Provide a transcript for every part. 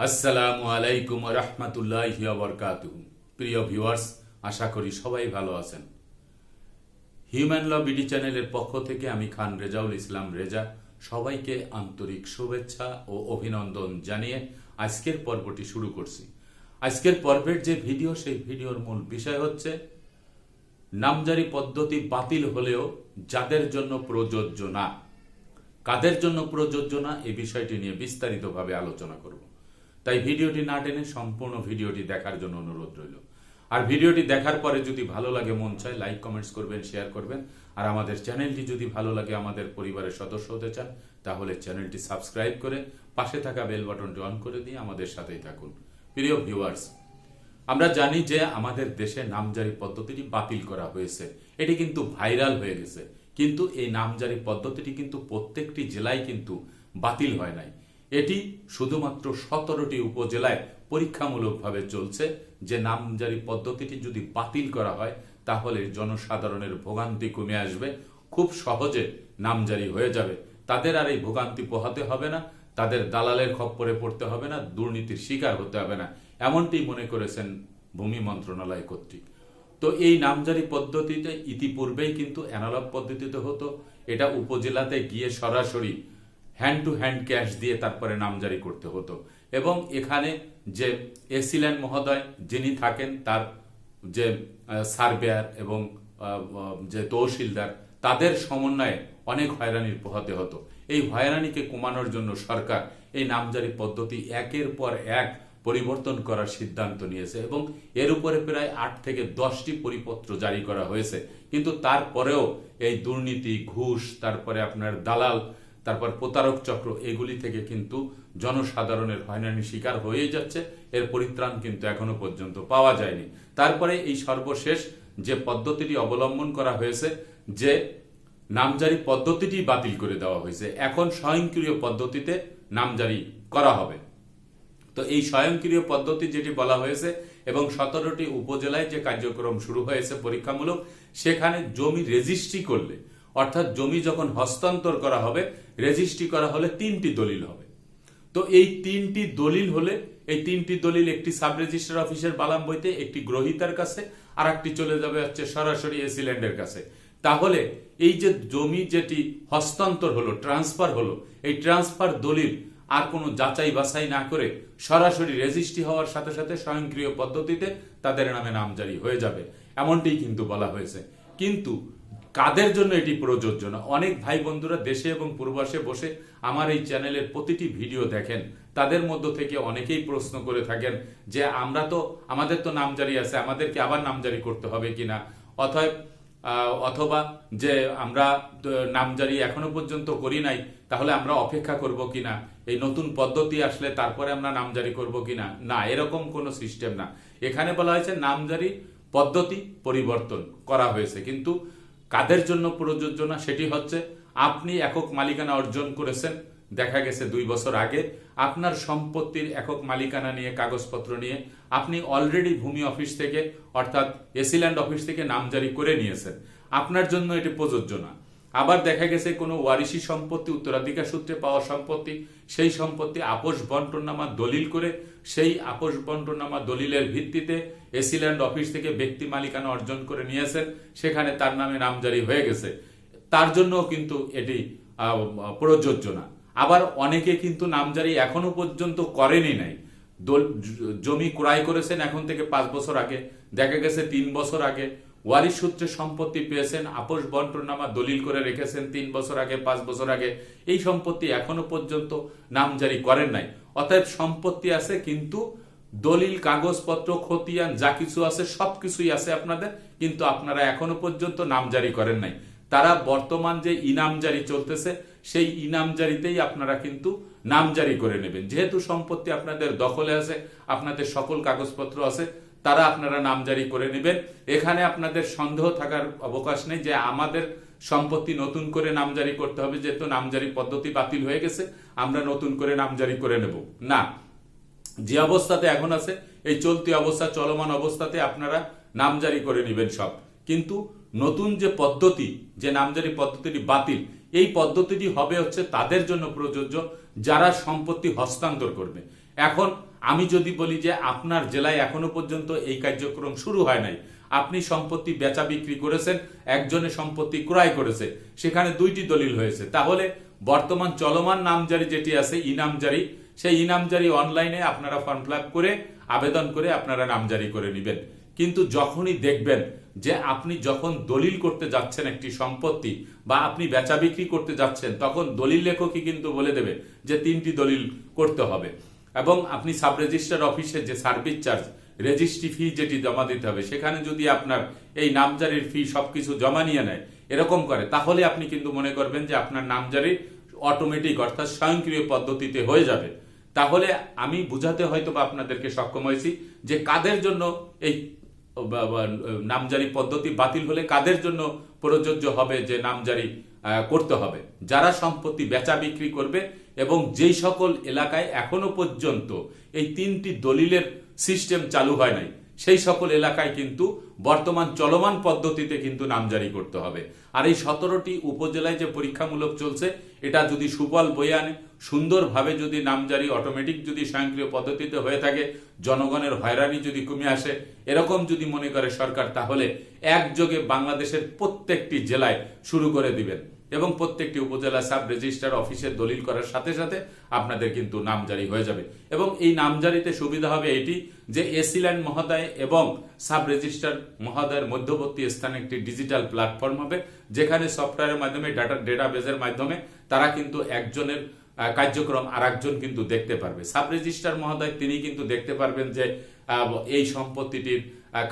আসসালামু আলাইকুম রহমতুল্লাহি ওয়া বারাকাতুহু। প্রিয় ভিউয়ার্স, আশা করি সবাই ভালো আছেন। হিউম্যান ল বিডি চ্যানেলের পক্ষ থেকে আমি খান রেজাউল ইসলাম রেজা সবাইকে আন্তরিক শুভেচ্ছা ও অভিনন্দন জানিয়ে আজকের পর্বটি শুরু করছি। আজকের পর্বের যে ভিডিও, সেই ভিডিওর মূল বিষয় হচ্ছে নামজারি পদ্ধতি বাতিল হলেও যাদের জন্য প্রযোজ্য না, কাদের জন্য প্রযোজ্য না, এই বিষয়টি নিয়ে বিস্তারিতভাবে আলোচনা করব। তাই ভিডিওটি না টেনে সম্পূর্ণ ভিডিওটি দেখার জন্য অনুরোধ রইল। আর ভিডিওটি দেখার পরে যদি ভালো লাগে, মন চায়, লাইক কমেন্টস করবেন, শেয়ার করবেন। আর আমাদের চ্যানেলটি যদি ভালো লাগে, আমাদের পরিবারের সদস্য হতে চান, তাহলে চ্যানেলটি সাবস্ক্রাইব করে পাশে থাকা বেল বাটনটি অন করে দিয়ে আমাদের সাথেই থাকুন। প্রিয় ভিউয়ার্স, আমরা জানি যে আমাদের দেশে নামজারি পদ্ধতিটি বাতিল করা হয়েছে। এটি কিন্তু ভাইরাল হয়ে গেছে, কিন্তু এই নামজারি পদ্ধতিটি কিন্তু প্রত্যেকটি জেলায় কিন্তু বাতিল হয় নাই। এটি শুধুমাত্র 17টি উপজেলায় পরীক্ষামূলকভাবে চলছে যে নামজারি পদ্ধতিটি যদি বাতিল করা হয় তাহলে জনসাধারণের ভোগান্তি কমে আসবে, খুব সহজে নামজারি হয়ে যাবে। তাদের আর এই ভোগান্তি পোহাতে হবে না, তাদের দালালের খপ্পরে পড়তে হবে না, দুর্নীতির শিকার হতে হবে না, এমনটি মনে করেছেন ভূমি মন্ত্রণালয় কর্তৃক। তো এই নামজারি পদ্ধতিতে ইতিপূর্বেই কিন্তু অ্যানালগ পদ্ধতিতে হতো। এটা উপজেলাতে গিয়ে সরাসরি হ্যান্ড টু হ্যান্ড ক্যাশ দিয়ে তারপরে নামজারি করতে হতো, এবং এখানে যে এসিল্যান্ড মহোদয় যিনি থাকেন, তার যে সার্ভেয়ার এবং যে তহসিলদার, তাদের সমন্বয়ে অনেক হয়রানির পোহাতে হতো। এই হয়রানিকে কমানোর জন্য সরকার এই নামজারি পদ্ধতি একের পর এক পরিবর্তন করার সিদ্ধান্ত নিয়েছে, এবং এর উপরে প্রায় 8 থেকে 10টি পরিপত্র জারি করা হয়েছে। কিন্তু তারপরেও এই দুর্নীতি, ঘুষ, তারপরে আপনার দালাল, তারপর প্রতারক চক্র, এগুলি থেকে কিন্তু জনসাধারণের হয়রানির শিকার হয়ে যাচ্ছে। এর পরিত্রাণ কিন্তু এখনো পর্যন্ত পাওয়া যায়নি। তারপরে এই সর্বশেষ যে পদ্ধতিটি অবলম্বন করা হয়েছে, যে নামজারি পদ্ধতিটি বাতিল করে দেওয়া হয়েছে, এখন স্বয়ংক্রিয় পদ্ধতিতে নামজারি করা হবে। তো এই স্বয়ংক্রিয় পদ্ধতি যেটি বলা হয়েছে, এবং 17টি উপজেলায় যে কার্যক্রম শুরু হয়েছে পরীক্ষামূলক, সেখানে জমি রেজিস্ট্রি করলে, অর্থাৎ জমি যখন হস্তান্তর করা হবে, রেজিস্ট্রি করা হলে 3টি দলিল হবে। তো এই 3টি দলিল হলে, এই 3টি দলিল একটি সাব রেজিস্ট্রার অফিসের বালাম বইতে, একটি গ্রহীতার কাছে, আর একটি চলে যাবে হচ্ছে সরাসরি এসিল্যান্ডের কাছে। তাহলে এই যে জমি যেটি হস্তান্তর হলো, ট্রান্সফার হলো, এই ট্রান্সফার দলিল আর কোনো যাচাই বাছাই না করে সরাসরি রেজিস্ট্রি হওয়ার সাথে সাথে স্বয়ংক্রিয় পদ্ধতিতে তাদের নামে নামজারি হয়ে যাবে, এমনটি কিন্তু বলা হয়েছে। কিন্তু কাদের জন্য এটি প্রযোজ্য না? অনেক ভাই বন্ধুরা দেশে এবং প্রবাসে বসে আমার এই চ্যানেলের প্রতিটি ভিডিও দেখেন। তাদের মধ্য থেকে অনেকেই প্রশ্ন করে থাকেন যে আমাদের তো নামজারি আছে, আমাদেরকে আবার নামজারি করতে হবে কিনা, অথবা যে আমরা নামজারি এখনো পর্যন্ত করি নাই, তাহলে আমরা অপেক্ষা করব কিনা, এই নতুন পদ্ধতি আসলে তারপরে আমরা নামজারি করব কিনা। না, এরকম কোনো সিস্টেম না। এখানে বলা হয়েছে নামজারি পদ্ধতি পরিবর্তন করা হয়েছে, কিন্তু কাদের জন্য প্রযোজ্য না সেটি হচ্ছে, আপনি একক মালিকানা অর্জন করেছেন, দেখা গেছে 2 বছর আগে, আপনার সম্পত্তির একক মালিকানা নিয়ে, কাগজপত্র নিয়ে আপনি অলরেডি ভূমি অফিস থেকে, অর্থাৎ এসিল্যান্ড অফিস থেকে নামজারি করে নিয়েছেন, আপনার জন্য এটি প্রযোজ্য না। আবার দেখা গেছে কোনো ওয়ারিশি সম্পত্তি, উত্তরাধিকার সূত্রে পাওয়া সম্পত্তি, সেই সম্পত্তি আপোষ বন্টনামা দলিল করে, সেই আপোষ বন্টনামা দলিলের ভিত্তিতে এসিল্যান্ড অফিস থেকে ব্যক্তি মালিকানা অর্জন করে নিয়েছেন, সেখানে তার নামে নামজারি হয়ে গেছে, তার জন্য কিন্তু এটি প্রযোজ্য না। আবার অনেকে কিন্তু নামজারি এখনো পর্যন্ত করেনি নাই, জমি ক্রয় করেছেন এখন থেকে 5 বছর আগে, দেখা গেছে 3 বছর আগে, ওয়ারিশ সূত্রে সম্পত্তি পেয়েছেন, আপোষ বন্টনামা দলিল করে রেখেছেন 3 বছর আগে, 5 বছর আগে, এই সম্পত্তি এখনো পর্যন্ত নামজারি করেন নাই। অতএব সম্পত্তি আছে, কিন্তু দলিল, কাগজপত্র, খতিয়ান যা কিছু আছে সবকিছুই আছে আপনাদের, কিন্তু আপনারা এখনো পর্যন্ত নামজারি করেন নাই। তারা বর্তমান যে ইনামজারি চলতেছে, সেই ইনামজারিতেই আপনারা কিন্তু নামজারি করে নেবেন। যেহেতু সম্পত্তি আপনাদের দখলে আছে, আপনাদের সকল কাগজপত্র আছে, তারা আপনারা নামজারি করে নেবেন। এখানে আপনাদের সন্দেহ থাকার অবকাশ নেই যে আমাদের সম্পত্তি নতুন করে নামজারি করতে হবে, যেহেতু নামজারি পদ্ধতি বাতিল হয়ে গেছে, আমরা নতুন করে নামজারি করে নেব না। যে অবস্থাতে এখন আছে, এই চলতি অবস্থা, চলমান অবস্থাতে আপনারা নামজারি করে নেবেন সব। কিন্তু নতুন যে পদ্ধতি, যে নামজারি পদ্ধতিটি বাতিল, এই পদ্ধতিটি হবে হচ্ছে তাদের জন্য প্রযোজ্য যারা সম্পত্তি হস্তান্তর করবে। এখন আমি যদি বলি যে আপনার জেলায় এখনো পর্যন্ত এই কার্যক্রম শুরু হয় নাই, আপনি সম্পত্তি বেচা বিক্রি করেছেন, একজনের সম্পত্তি ক্রয় করেছে, সেখানে 2টি দলিল হয়েছে, তাহলে বর্তমান চলমান নামজারি যেটি আছে ইনামজারি, সেই ইনামজারি অনলাইনে আপনারা ফর্ম ফিল আপ করে আবেদন করে আপনারা নামজারি করে নেবেন। কিন্তু যখনই দেখবেন যে আপনি যখন দলিল করতে যাচ্ছেন একটি সম্পত্তি বা আপনি বেচা বিক্রি করতে যাচ্ছেন, তখন দলিল লেখকই কিন্তু বলে দেবে যে 3টি দলিল করতে হবে এবং আপনি সাব রেজিস্ট্রার অফিসে যে সার্ভিস চার্জ, রেজিস্ট্রি ফি যেটি জমা দিতে হবে, সেখানে যদি আপনার এই নামজারির ফি সবকিছু জমা নিয়ে নেয়, এরকম করে, তাহলে আপনি কিন্তু মনে করবেন যে আপনার নামজারি অটোমেটিক অর্থাৎ স্বয়ংক্রিয় পদ্ধতিতে হয়ে যাবে। তাহলে আমি বুঝাতে হয়তো বা আপনাদেরকে সক্ষম হয়েছি যে কাদের জন্য এই নামজারি পদ্ধতি বাতিল হলে কাদের জন্য প্রযোজ্য হবে যে নামজারি করতে হবে। যারা সম্পত্তি বেচা বিক্রি করবে এবং যেই সকল এলাকায় এখনো পর্যন্ত এই 3টি দলিলের সিস্টেম চালু হয় নাই, সেই সকল এলাকায় কিন্তু বর্তমান চলমান পদ্ধতিতে কিন্তু নামজারি করতে হবে। আর এই 17টি উপজেলায় যে পরীক্ষামূলক চলছে, এটা যদি সুফল বয়ে আনে, সুন্দরভাবে যদি নামজারি অটোমেটিক যদি স্বয়ংক্রিয় পদ্ধতিতে হয়ে থাকে, জনগণের হয়রানি যদি কমে আসে, এরকম যদি মনে করে সরকার, তাহলে একযোগে বাংলাদেশের প্রত্যেকটি জেলায় শুরু করে দিবেন এবং প্রত্যেকটি উপজেলা সাব রেজিস্ট্রার অফিসে দলিল করার সাথে সাথে আপনাদের কিন্তু নামজারি হয়ে যাবে। এবং এই নামজারিতে সুবিধা হবে এটি যে এসি ল্যান্ড মহোদয় এবং সাব রেজিস্ট্রার মহোদয়ের মধ্যবর্তী স্থানে একটি ডিজিটাল প্ল্যাটফর্ম হবে, যেখানে সফটওয়্যারের মাধ্যমে ডেটাবেজের মাধ্যমে তারা কিন্তু একজনের কার্যক্রম আর একজন কিন্তু দেখতে পারবে। সাব রেজিস্ট্রার মহোদয় তিনি কিন্তু দেখতে পারবেন যে এই সম্পত্তিটির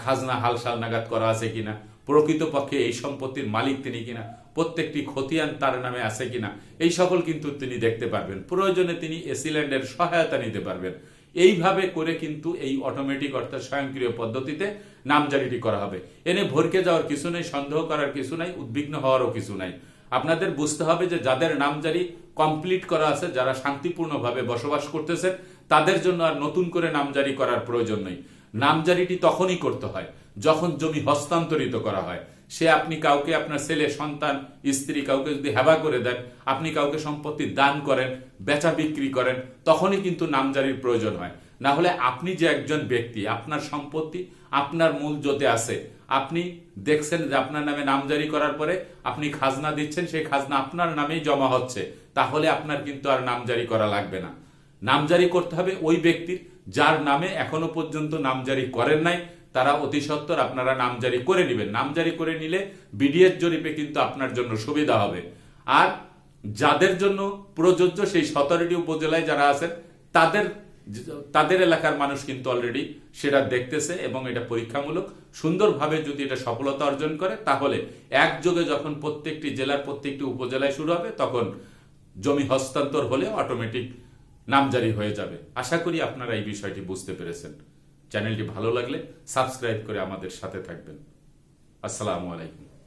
খাজনা হালসাল নাগাদ করা আছে কিনা, প্রকৃতপক্ষে এই সম্পত্তির মালিক তিনি কিনা, প্রত্যেকটি খতিয়ান তার নামে আছে কিনা, এই সকল কিন্তু তিনি দেখতে পারবেন। প্রয়োজনে তিনি এসি ল্যান্ডের সহায়তা নিতে পারবেন। এইভাবে করে কিন্তু এই অটোমেটিক অর্থাৎ স্বয়ংক্রিয় পদ্ধতিতে নামজারিটি করা হবে। এনে ভরকে যাওয়ার কিছু নেই, সন্দেহ করার কিছু নাই, উদ্বিগ্ন হওয়ারও কিছু নাই। আপনাদের বুঝতে হবে যে যাদের নামজারি কমপ্লিট করা আছে, যারা শান্তিপূর্ণভাবে বসবাস করতেছেন, তাদের জন্য আর নতুন করে নামজারি করার প্রয়োজন নেই। নামজারিটি তখনই করতে হয় যখন জমি হস্তান্তরিত করা হয়। সে আপনি কাউকে, আপনার ছেলে, সন্তান, স্ত্রী কাউকে যদি হেবা করে দেন, আপনি কাউকে সম্পত্তি দান করেন, বেচা বিক্রি করেন, তখনই কিন্তু নামজারির প্রয়োজন হয়। না হলে আপনি যে একজন ব্যক্তি, আপনার সম্পত্তি আপনার মূল জোতে আছে, আপনি দেখছেন যে আপনার নামে নামজারি করার পরে আপনি খাজনা দিচ্ছেন, সেই খাজনা আপনার নামেই জমা হচ্ছে, তাহলে আপনার কিন্তু আর নামজারি করা লাগবে না। নামজারি করতে হবে ওই ব্যক্তির যার নামে এখনো পর্যন্ত নামজারি করেন নাই, তারা অতি সত্বর আপনারা নামজারি করে নেবেন। নামজারি করে নিলে বিডিএস জরিপে কিন্তু আপনার জন্য সুবিধা হবে। আর যাদের জন্য প্রযোজ্য সেই 17টি উপজেলায় যারা আছেন, তাদের এলাকার মানুষ কিন্তু অলরেডি সেটা দেখতেছে এবং এটা পরীক্ষামূলক সুন্দরভাবে যদি এটা সফলতা অর্জন করে, তাহলে একযোগে যখন প্রত্যেকটি জেলার প্রত্যেকটি উপজেলায় শুরু হবে, তখন জমি হস্তান্তর হলে অটোমেটিক নামজারি হয়ে যাবে। আশা করি আপনারা এই বিষয়টি বুঝতে পেরেছেন। চ্যানেলটি ভালো লাগলে সাবস্ক্রাইব করে আমাদের সাথে থাকবেন। আসসালামু আলাইকুম।